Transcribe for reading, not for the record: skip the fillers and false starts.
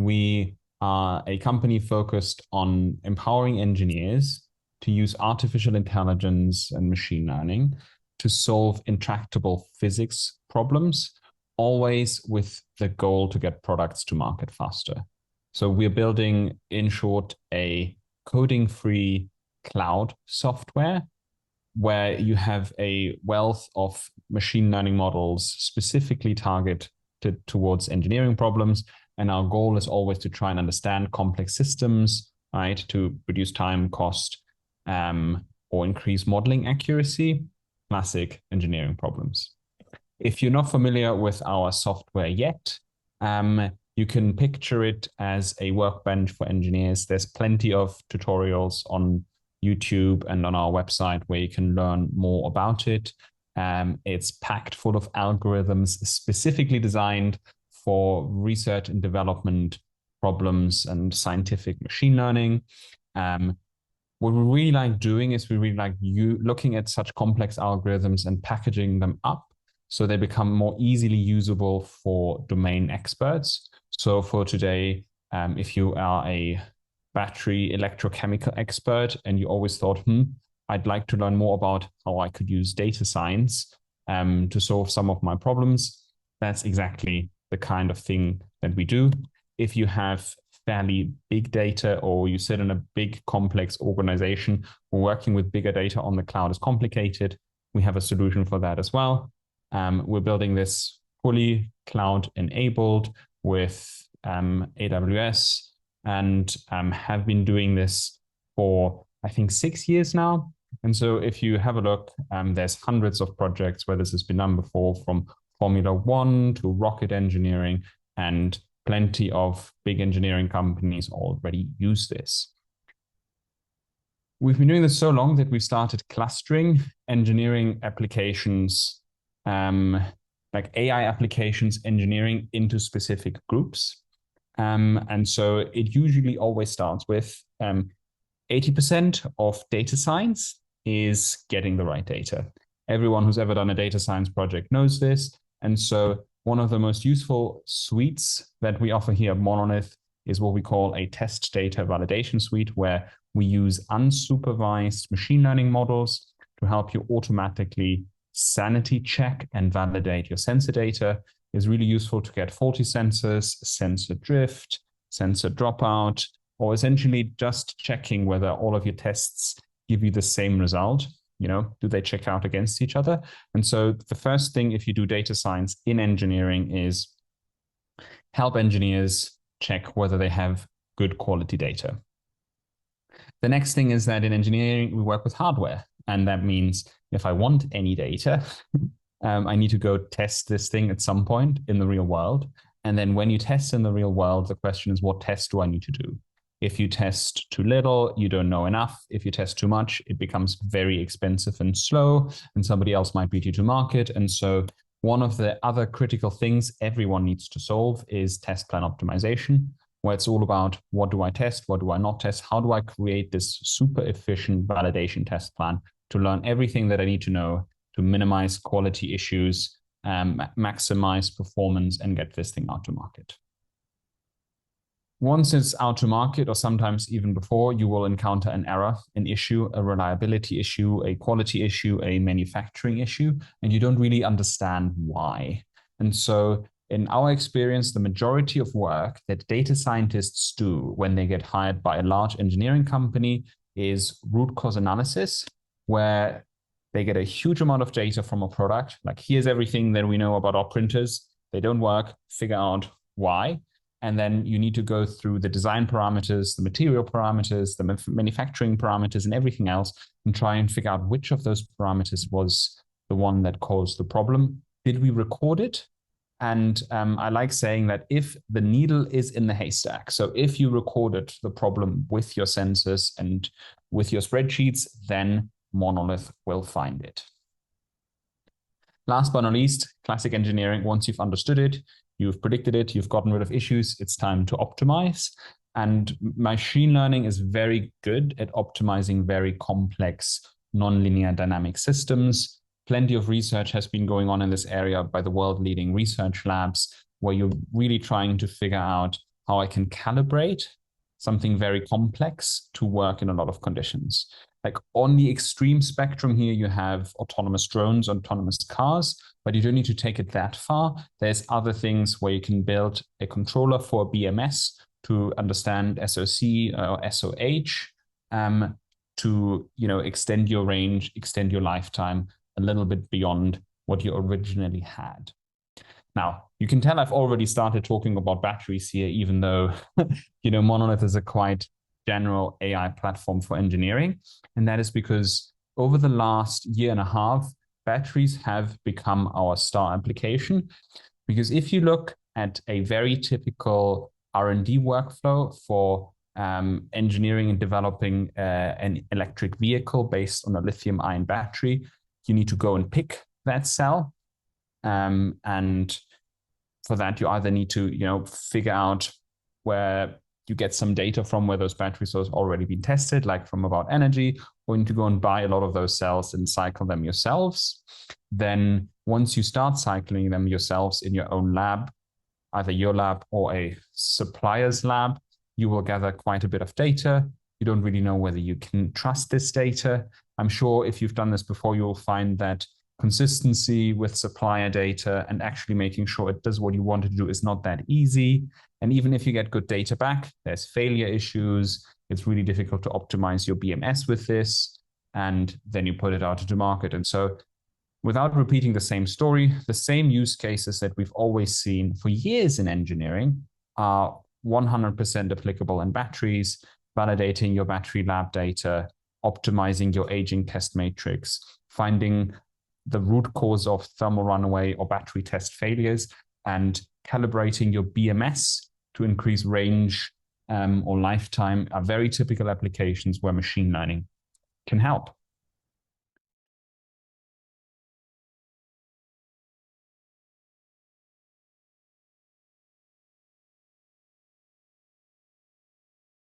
We are a company focused on empowering engineers to use artificial intelligence and machine learning to solve intractable physics problems, always with the goal to get products to market faster. So we're building, in short, a coding-free cloud software where you have a wealth of machine learning models specifically targeted towards engineering problems. And our goal is always to try and understand complex systems, right, to reduce time, cost, or increase modeling accuracy, classic engineering problems. If you're not familiar with our software yet, you can picture it as a workbench for engineers. There's plenty of tutorials on YouTube and on our website where you can learn more about it. It's packed full of algorithms specifically designed for research and development problems and scientific machine learning. What we really like doing is we really like looking at such complex algorithms and packaging them up so they become more easily usable for domain experts. So for today, if you are a battery electrochemical expert and you always thought, I'd like to learn more about how I could use data science to solve some of my problems, that's exactly the kind of thing that we do. If you have fairly big data or you sit in a big complex organization, working with bigger data on the cloud is complicated, we have a solution for that as well. We're building this fully cloud enabled with AWS and have been doing this for, I think, 6 years now. And so if you have a look, there's hundreds of projects where this has been done before, from Formula One to rocket engineering, and plenty of big engineering companies already use this. We've been doing this so long that we started clustering engineering applications, like AI applications engineering, into specific groups. And so it usually always starts with 80% of data science is getting the right data. Everyone who's ever done a data science project knows this. And so one of the most useful suites that we offer here at Monolith is what we call a test data validation suite, where we use unsupervised machine learning models to help you automatically sanity check and validate your sensor data. It's really useful to get faulty sensors, sensor drift, sensor dropout, or essentially just checking whether all of your tests give you the same result. Do they check out against each other? And so the first thing, if you do data science in engineering, is help engineers check whether they have good quality data. The next thing is that in engineering, we work with hardware. And that means if I want any data, I need to go test this thing at some point in the real world. And then when you test in the real world, the question is, what test do I need to do? If you test too little, you don't know enough. If you test too much, it becomes very expensive and slow, and somebody else might beat you to market. And so one of the other critical things everyone needs to solve is test plan optimization, where it's all about, what do I test? What do I not test? How do I create this super efficient validation test plan to learn everything that I need to know to minimize quality issues, maximize performance, and get this thing out to market? Once it's out to market, or sometimes even before, you will encounter an error, an issue, a reliability issue, a quality issue, a manufacturing issue, and you don't really understand why. And so in our experience, the majority of work that data scientists do when they get hired by a large engineering company is root cause analysis, where they get a huge amount of data from a product. Like, here's everything that we know about our printers. They don't work, figure out why. And then you need to go through the design parameters, the material parameters, the manufacturing parameters, and everything else, and try and figure out which of those parameters was the one that caused the problem. Did we record it? And I like saying that if the needle is in the haystack, so if you recorded the problem with your sensors and with your spreadsheets, then Monolith will find it. Last but not least, classic engineering. Once you've understood it, you've predicted it, you've gotten rid of issues, it's time to optimize. And machine learning is very good at optimizing very complex nonlinear dynamic systems. Plenty of research has been going on in this area by the world-leading research labs, where you're really trying to figure out how I can calibrate something very complex to work in a lot of conditions. Like on the extreme spectrum here, you have autonomous drones, autonomous cars, but you don't need to take it that far. There's other things where you can build a controller for BMS to understand SOC or SOH, to extend your range, extend your lifetime a little bit beyond what you originally had. Now, you can tell I've already started talking about batteries here, even though Monolith is a quite general AI platform for engineering. And that is because over the last year and a half, batteries have become our star application. Because if you look at a very typical R&D workflow for engineering and developing an electric vehicle based on a lithium-ion battery, you need to go and pick that cell. And for that, you either need to, figure out where you get some data from where those batteries have already been tested, like from About Energy, or you need to go and buy a lot of those cells and cycle them yourselves. Then once you start cycling them yourselves in your own lab, either your lab or a supplier's lab, you will gather quite a bit of data. You don't really know whether you can trust this data. I'm sure if you've done this before, you'll find that consistency with supplier data and actually making sure it does what you want to do is not that easy. And even if you get good data back, there's failure issues. It's really difficult to optimize your BMS with this. And then you put it out into market. And so without repeating the same story, the same use cases that we've always seen for years in engineering are 100% applicable in batteries, validating your battery lab data, optimizing your aging test matrix, finding the root cause of thermal runaway or battery test failures, and calibrating your BMS to increase range or lifetime are very typical applications where machine learning can help.